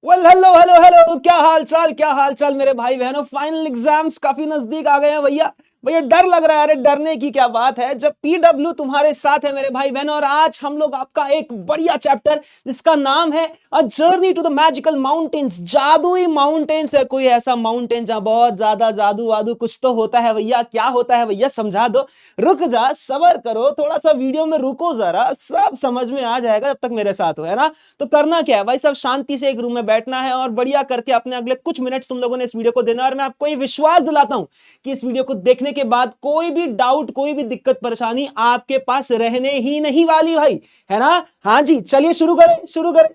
Well hello hello hello, क्या हाल चाल मेरे भाई बहनों। फाइनल एग्जाम्स काफी नजदीक आ गए हैं भैया। भैया डर लग रहा है। अरे डरने की क्या बात है जब पीडब्ल्यू तुम्हारे साथ है मेरे भाई बहनों। और आज हम लोग आपका एक बढ़िया चैप्टर जिसका नाम है a journey to the magical mountains. जादुई माउंटेन्स है। कोई ऐसा माउंटेन जहां बहुत ज्यादा जादू वादू कुछ तो होता है भैया। क्या होता है भैया समझा दो। रुक जा, सबर करो, थोड़ा सा वीडियो में रुको जरा, सब समझ में आ जाएगा जब तक मेरे साथ हो, है ना। तो करना क्या है भाई, सब शांति से एक रूम में बैठना है और बढ़िया करके अपने अगले कुछ मिनट तुम लोगों ने इस वीडियो को देना है। और मैं आपको ये विश्वास दिलाता हूं कि इस वीडियो को देखने के बाद कोई भी डाउट, कोई भी दिक्कत परेशानी आपके पास रहने ही नहीं वाली भाई, है ना। हाँ जी, चलिए शुरू करें,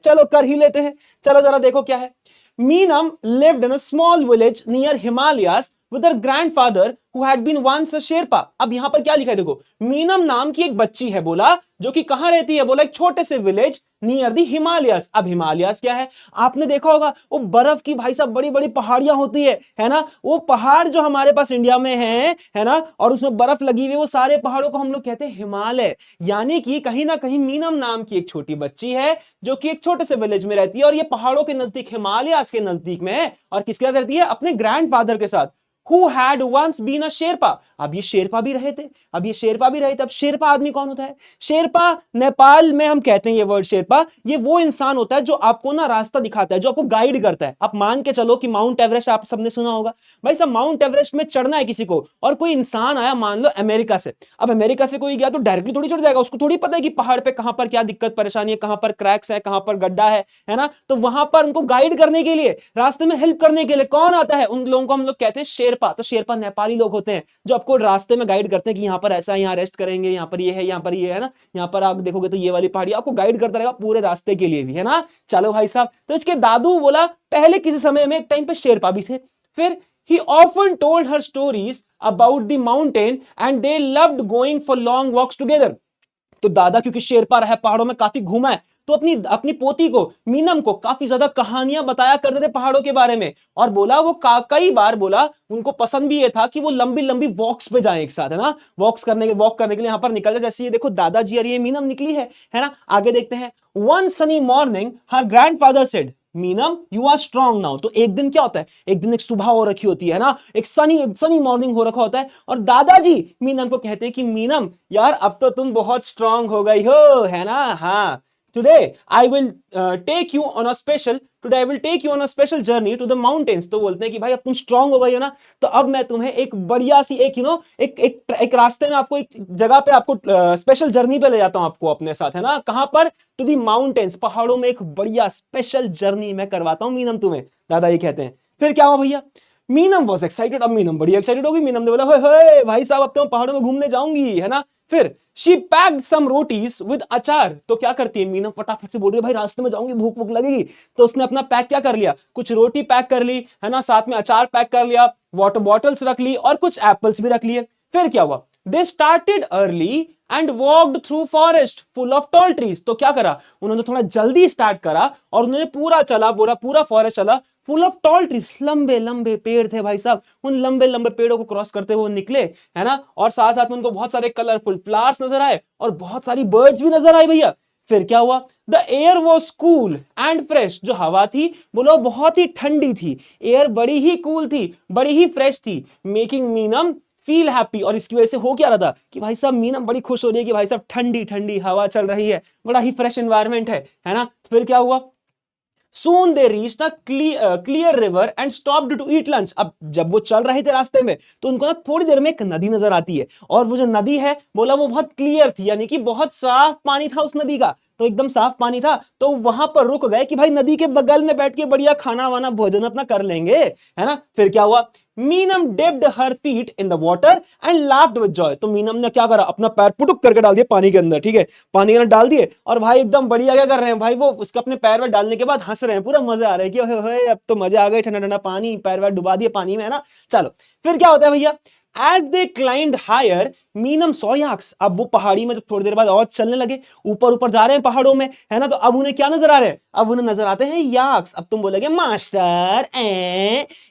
चलो कर ही लेते हैं। चलो जरा देखो क्या है। Meenam lived in a small village near Himalayas with her grandfather who had been once a Sherpa। अब यहां पर क्या लिखा है देखो, मीनम नाम की एक बच्ची है बोला, जो कि कहां रहती है बोला, एक छोटे से विलेज नियर दी हिमालयस। अब हिमालयस क्या है, आपने देखा होगा वो बर्फ की भाई साहब बड़ी बड़ी पहाड़ियां होती है ना। वो पहाड़ जो हमारे पास इंडिया में है ना, और उसमें बर्फ लगी हुई, वो सारे पहाड़ों को हम लोग कहते हैं हिमालय। यानी कि कहीं ना कहीं मीनम नाम की एक छोटी बच्ची है जो कि एक छोटे से विलेज में रहती है, और ये पहाड़ों के नजदीक, हिमालयास के नजदीक में है। और किसके साथ रहती है, अपने ग्रैंडफादर के साथ। Who had once been a Sherpa. अब ये शेरपा भी रहे थे, अब शेरपा आदमी कौन होता है। शेरपा, नेपाल में हम कहते हैं ये वर्ड शेरपा, ये वो इंसान होता है जो आपको ना रास्ता दिखाता है, जो आपको गाइड करता है। आप मान के चलो कि माउंट एवरेस्ट आप सबने सुना होगा भाई साहब। माउंट एवरेस्ट में चढ़ना है किसी को, और कोई इंसान आया मान लो अमेरिका से। अब अमेरिका से कोई गया तो डायरेक्टली थोड़ी चढ़ जाएगा, उसको थोड़ी पता है कि पहाड़ पे कहां पर क्या दिक्कत परेशानी है, कहां पर क्रैक्स है, कहां पर गड्ढा है ना। तो वहां पर उनको गाइड करने के लिए, रास्ते में हेल्प करने के लिए कौन आता है, उन लोगों को हम लोग कहते हैं शेरपा। तो शेरपा नेपाली लोग होते हैं जो आपको रास्ते में गाइड करते हैं कि यहाँ पर ऐसा है, यहाँ रेस्ट करेंगे, यहाँ पर ये है, यहाँ पर ये है ना, यहाँ पर आप देखोगे तो ये वाली पहाड़ी आपको गाइड करता रहेगा पूरे रास्ते के लिए भी, है ना। चलो भाई साहब, तो इसके दादू बोला पहले किसी समय में एक टाइम पे शेरपा भी थे। फिर he often told her stories about the mountain and they loved going for long walks together। तो दादा क्योंकि शेरपा रहा है, पहाड़ों में काफी घूमा है, तो अपनी अपनी पोती को, मीनम को काफी ज्यादा कहानियां बताया करते थे पहाड़ों के बारे में। और बोला वो कई बार बोला उनको पसंद भी ये था कि वो लंबी लंबी वॉक्स पे जाएं एक साथ, है ना। वॉक करने के लिए यहां पर निकल जाए। जैसे ये देखो दादाजी और ये मीनम निकली है ना। आगे देखते हैं। One sunny morning her grandfather said Meenam you are strong now. तो एक दिन क्या होता है, एक दिन एक सुबह हो रखी होती है ना, एक सनी मॉर्निंग हो रखा होता है, और दादाजी मीनम को कहते हैं कि मीनम यार अब तो तुम बहुत स्ट्रांग हो गई हो, है ना। हाँ, today I will take you on a special today I will take you on a special journey to the mountains. तो बोलते हैं कि भाई अब तुम स्ट्रांग हो गई हो ना, तो अब मैं तुम्हें एक बढ़िया सी एक एक रास्ते में आपको एक जगह पे आपको स्पेशल जर्नी पे ले जाता हूं आपको अपने साथ, है ना। कहां पर, टू दी माउंटेन्स, पहाड़ों में एक बढ़िया स्पेशल जर्नी मैं करवाता हूं मीनम तुम्हें, दादाजी कहते हैं। फिर क्या हुआ भैया, मीनम वॉज एक्साइटेड। अब मीनम बड़ी एक्साइटेड होगी। मीनम ने बोला हे भाई साहब अब तो मैं पहाड़ों में घूमने जाऊंगी, है ना। फिर she packed some rotis with achar. तो क्या करती है मीनम, फटाफट से बोल रही है भाई रास्ते में जाऊंगी, भूख भूख लगेगी। तो उसने अपना पैक क्या कर लिया, कुछ रोटी पैक कर ली, है ना, साथ में अचार पैक कर लिया, वाटर बॉटल्स रख ली और कुछ एप्पल्स भी रख लिए। फिर क्या हुआ, they started early and walked through forest full of tall trees. तो क्या करा उन्होंने, थोड़ा जल्दी स्टार्ट करा और उन्होंने पूरा फॉरेस्ट चला, फुल ऑफ टॉल ट्रीज, लंबे लंबे पेड़ थे भाई साहब। उन लंबे लंबे पेड़ों को क्रॉस करते हुए निकले, है ना। और साथ साथ में उनको बहुत सारे कलरफुल फ्लावर्स नजर आए और बहुत सारी बर्ड्स भी नजर आई भैया। फिर क्या हुआ, the air was cool and fresh. जो हवा थी बोलो बहुत ही ठंडी थी, एयर बड़ी ही कूल थी, बड़ी ही फ्रेश थी, मेकिंग मीनम फील हैप्पी। और इसकी वजह से हो क्या रहा था कि भाई साहब मीनम बड़ी खुश हो रही है कि भाई साहब ठंडी ठंडी हवा चल रही है, बड़ा ही फ्रेश एनवायरमेंट है ना। फिर क्या हुआ, Soon they reached a clear river and stopped to eat lunch। अब जब वो चल रहे थे रास्ते में तो उनको ना थोड़ी देर में एक नदी नजर आती है, और वो जो नदी है बोला वो बहुत क्लियर थी, यानी कि बहुत साफ पानी था उस नदी का, तो एकदम साफ पानी था। तो वहां पर रुक गए कि भाई नदी के बगल में बैठ के बढ़िया खाना वाना भोजन अपना कर लेंगे, है ना। फिर क्या हुआ, Meenam dipped her feet in the water and laughed with Joy. तो मीनम ने क्या करा, अपना पैर पुटुक करके डाल दिया पानी के अंदर, ठीक है, पानी के अंदर डाल दिए, और भाई एकदम बढ़िया क्या कर रहे हैं भाई, वो उसके अपने पैर में डालने के बाद हंस रहे हैं, पूरा मजा आ रहा है कि ओए अब तो मजा आ गई, ठंडा ठंडा पानी, पैर वैर डुबा दिए पानी में, है ना। चलो फिर क्या होता है भैया, as they climbed higher Meena saw yaks. अब वो पहाड़ी में जब थोड़ी देर बाद और चलने लगे, ऊपर ऊपर जा रहे हैं पहाड़ों में, है ना, तो अब उन्हें क्या नजर आ रहे हैं, अब उन्हें नजर आते हैं याक्स। अब तुम बोलोगे मास्टर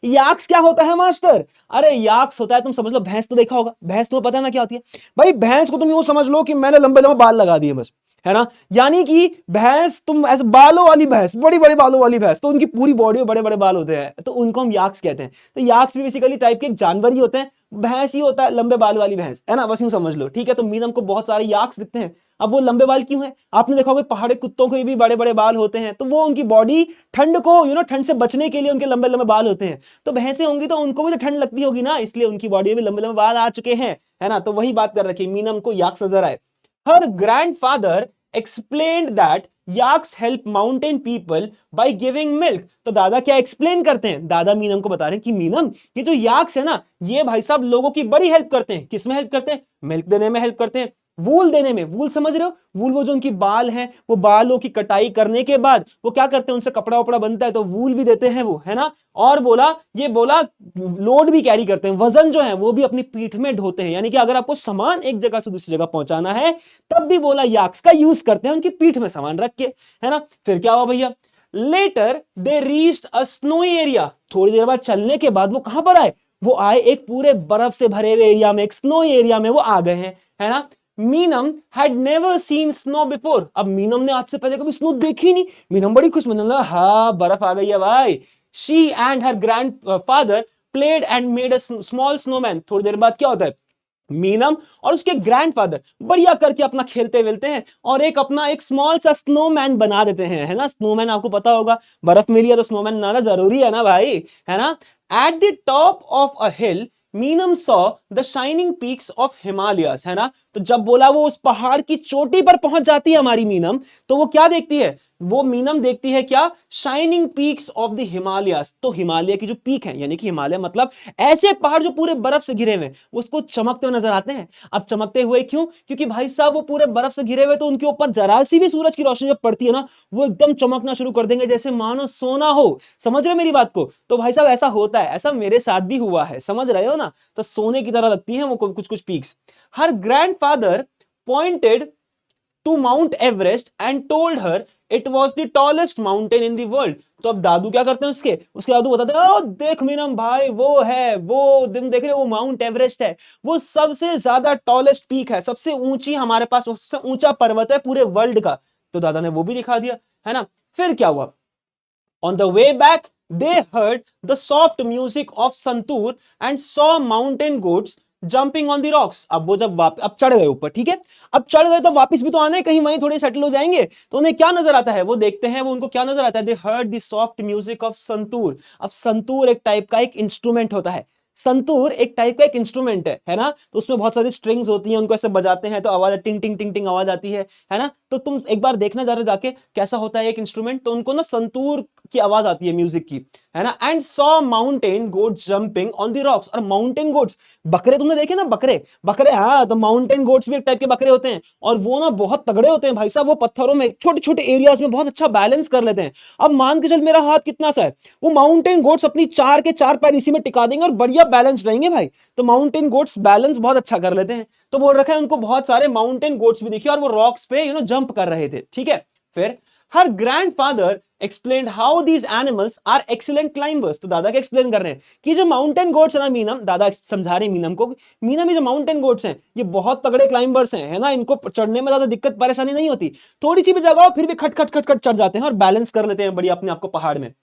याक्स क्या होता है मास्टर। अरे याक्स होता है, तुम समझ लो भैंस, तो देखा होगा भैंस, तो पता है ना क्या होती है भाई। भैंस को तुम यूं समझ लो कि मैंने लंबे लंबे बाल लगा दिए बस, है ना। यानी कि भैंस, तुम ऐसे बालों वाली भैंस, बड़ी बड़े बालों वाली भैंस, तो उनकी पूरी बॉडी में बड़े बड़े बाल होते हैं, तो उनको हम याक्स कहते हैं। तो याक्स भी बेसिकली टाइप के एक जानवर ही होते हैं, भैंस ही होता है, लंबे बाल वाली भैंस, है ना, बस यूं समझ लो, ठीक है। तो मीनम को बहुत सारे याक्स दिखते हैं। अब वो लंबे बाल क्यों है? आपने देखा होगा पहाड़ी कुत्तों के भी बड़े बड़े बाल होते हैं, तो वो उनकी बॉडी ठंड को ठंड से बचने के लिए उनके लंबे लंबे बाल होते हैं। तो भैंसें होंगी तो उनको भी तो ठंड लगती होगी ना, इसलिए उनकी बॉडी में भी लंबे लंबे बाल आ चुके हैं, है ना। तो वही बात कर रखी, मीनम को याक्स नजर आए। हर grandfather explained that yaks help mountain people by giving milk। तो दादा क्या एक्सप्लेन करते हैं? दादा मीनम को बता रहे हैं कि मीनम, ये जो याक्स है ना, ये भाई साहब लोगों की बड़ी हेल्प करते हैं। किस में हेल्प करते हैं? मिल्क देने में हेल्प करते हैं, वूल देने में। वूल समझ रहे हो? वूल, वो जो उनकी बाल हैं, वो बालों की कटाई करने के बाद वो क्या करते हैं, उनसे कपड़ा वपड़ा बनता है, तो वूल भी देते हैं वो, है ना। और बोला, ये बोला लोड भी कैरी करते हैं, वजन जो है वो भी अपनी पीठ में ढोते हैं। यानी कि अगर आपको सामान एक जगह से दूसरी जगह पहुंचाना है, तब भी बोला याक्स का यूज करते हैं उनकी पीठ में सामान रख के, है ना। फिर क्या हुआ भैया? Later they reached a snowy area. थोड़ी देर बाद चलने के बाद वो कहां पर आए? वो आए एक पूरे बर्फ से भरे हुए एरिया में, एक स्नोई एरिया में वो आ गए हैं, है ना। Meenam had never seen snow before. अब मीनम ने आज से पहले कभी स्नो देखी नहीं। मीनम बड़ी खुश, मतलब हाँ बर्फ आ गई है भाई। She and her grand father played and made a small snowman. थोड़ी देर बाद क्या होता है? मीनम और उसके ग्रैंडफादर बढ़िया करके अपना खेलते वेलते हैं और एक अपना एक स्मॉल सा स्नोमैन बना देते हैं, है ना। स्नोमैन आपको पता होगा, बर्फ मिली है तो स्नोमैन बनाना जरूरी है ना भाई, है ना। At the top of a hill Meenam saw the shining peaks of Himalayas, है ना। तो जब बोला वो उस पहाड़ की चोटी पर पहुंच जाती है हमारी मीनम, तो वो क्या देखती है? वो मीनम देखती है क्या? Shining peaks of the Himalayas. तो हिमालय की जो पीक है, यानी कि हिमालय मतलब ऐसे पहाड़ जो पूरे बर्फ से घिरे हुए, उसको चमकते हुए नजर आते हैं। अब चमकते हुए क्यों? क्योंकि भाई साहब वो पूरे बर्फ से घिरे हुए, तो उनके ऊपर जरा सी भी सूरज की रोशनी जब पड़ती है ना, वो एकदम चमकना शुरू कर देंगे, जैसे मानो सोना हो। समझ रहे हो मेरी बात को? तो भाई साहब ऐसा होता है, ऐसा मेरे साथ भी हुआ है, समझ रहे हो ना। तो सोने की तरह लगती है वो कुछ कुछ peaks. Her grandfather pointed to Mount Everest and told her it was the tallest mountain in the world. तो अब दादू क्या करते हैं, उसके दादू बताते हैं, ओ देख मीनम भाई, वो है, वो दिन देख रहे हो, वो माउंट एवरेस्ट है, वो सबसे ज्यादा टॉलेस्ट पीक है, सबसे ऊंची हमारे पास, सबसे ऊंचा पर्वत है पूरे वर्ल्ड का। तो दादा ने वो भी दिखा दिया, है ना। फिर क्या हुआ? On the way back, they heard the soft music of santoor and saw mountain goats jumping on the rocks। अब वो जब अब चढ़ गए ऊपर, ठीक है, अब चढ़ गए तो वापस भी तो आना है, कहीं वहीं थोड़े सेटल हो जाएंगे, तो उन्हें क्या नजर आता है? वो देखते हैं, वो उनको क्या नजर आता है? They heard the soft music of santoor. अब संतूर एक टाइप का एक इंस्ट्रूमेंट होता है, संतूर एक टाइप का एक इंस्ट्रूमेंट है ना। तो उसमें बहुत सारी स्ट्रिंग्स होती हैं, उनको ऐसे बजाते हैं तो आवाज टिंग टिंग टिंग टिंग आवाज आती है ना। तो तुम एक बार देखना जा रहे जाके कैसा होता है एक इंस्ट्रूमेंट, तो उनको ना संतूर की आवाज आती है म्यूजिक की, है ना। And saw mountain goats jumping on the rocks. और माउंटेन गोट्स, बकरे तुमने देखे ना, बकरे बकरे, हाँ, तो माउंटेन गोट्स भी एक टाइप के बकरे होते हैं, और वो ना बहुत तगड़े होते हैं भाई साहब। वो पत्थरों में छोटे छोटे एरियाज में बहुत अच्छा बैलेंस कर लेते हैं। अब मान के चल मेरा हाथ कितना सा है, वो माउंटेन गोट्स अपनी चार के चार पैर इसी में टिका देंगे और बढ़िया बैलेंस रहेंगे भाई। तो माउंटेन गोट्स बैलेंस बहुत अच्छा कर लेते हैं। तो बोल रखा है उनको बहुत सारे माउंटेन गोट्स भी दिखे और वो रॉक्स पे जंप कर रहे थे, ठीक है। फिर her grandfather explained how these animals are excellent climbers. तो दादा क्या एक्सप्लेन कर रहे हैं कि जो माउंटेन गोट्स है ना मीनम, दादा समझा रहे हैं मीनम को, मीनम ये जो माउंटेन गोट्स हैं ये बहुत तगड़े क्लाइंबर्स हैं, है ना। इनको चढ़ने में ज्यादा दिक्कत परेशानी नहीं होती, थोड़ी सी भी जगह हो फिर भी खट खट खट खट चढ़ जाते हैं और बैलेंस कर लेते हैं बढ़िया अपने आप को पहाड़ में।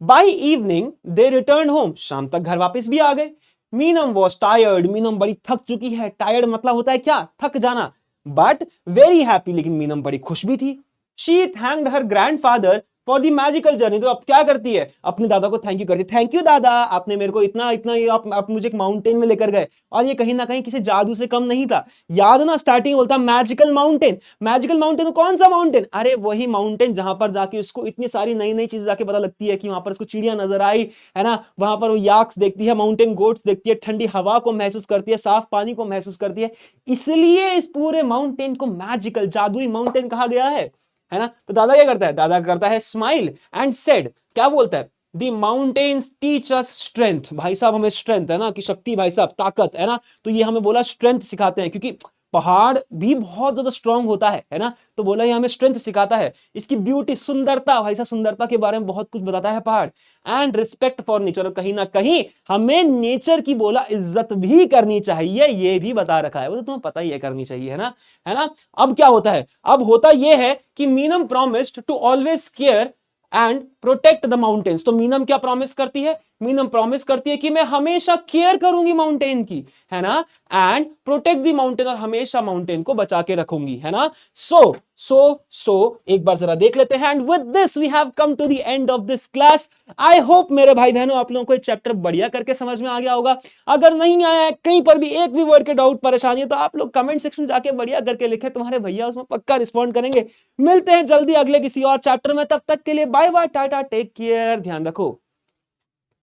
By evening they return home. शाम तक घर वापस भी आ गए। Meenam was tired. मीनम बड़ी थक चुकी है। टायर्ड मतलब होता है क्या? थक जाना। But very happy. लेकिन मीनम बड़ी खुश भी थी। She thanked her grandfather for the magical journey. तो अब क्या करती है? अपने दादा को थैंक यू करती है। थैंक यू दादा, आपने मेरे को इतना इतना आप मुझे एक माउंटेन में लेकर गए, और ये कहीं ना कहीं किसी जादू से कम नहीं था। याद ना स्टार्टिंग बोलता मैजिकल माउंटेन। मैजिकल माउंटेन कौन सा माउंटेन? अरे वही माउंटेन जहां पर जाके उसको इतनी सारी नई नई चीजें जाके पता लगती है कि वहां पर उसको चिड़िया नजर आई, है ना। वहां पर वो याक्स देखती है, माउंटेन गोट्स देखती है, ठंडी हवा को महसूस करती है, साफ पानी को महसूस करती है। इसलिए इस पूरे माउंटेन को मैजिकल, जादुई माउंटेन कहा गया है ना। तो दादा क्या करता है? दादा करता है स्माइल एंड सेड, क्या बोलता है? दी माउंटेन्स टीच अस स्ट्रेंथ। भाई साहब हमें स्ट्रेंथ, है ना, कि शक्ति, भाई साहब ताकत, है ना। तो ये हमें बोला स्ट्रेंथ सिखाते हैं, क्योंकि पहाड़ भी बहुत ज्यादा स्ट्रांग होता है ना। तो बोला ये हमें स्ट्रेंथ सिखाता है, इसकी ब्यूटी, सुंदरता, भाई साहब सुंदरता के बारे में बहुत कुछ बताता है पहाड़। एंड रिस्पेक्ट फॉर नेचर, कहीं ना कहीं हमें नेचर की बोला इज्जत भी करनी चाहिए, ये भी बता रखा है, वो तो तुम्हें पता ही है करनी चाहिए, है ना। अब क्या होता है, अब होता यह है कि Meenam promised to always care and protect the mountains. तो मीनम क्या प्रॉमिस करती है, मीनम प्रॉमिस करती है कि मैं हमेशा केयर करूंगी माउंटेन की, है ना, एंड प्रोटेक्ट द माउंटेन, और हमेशा माउंटेन को बचा के रखूंगी, है ना। सो एक बार जरा देख लेते हैं। And with this we have come to the end of this class. I hope मेरे भाई बहनों आप लोगों को चैप्टर बढ़िया करके समझ में आ गया होगा। अगर नहीं आया है, कहीं पर भी एक भी वर्ड के डाउट परेशानी है, तो आप लोग कमेंट सेक्शन में जाके बढ़िया करके लिखे, तुम्हारे भैया उसमें पक्का रिस्पॉन्ड करेंगे। मिलते हैं जल्दी अगले किसी और चैप्टर में, तब तक के लिए bye bye, tata, take care, ध्यान रखो।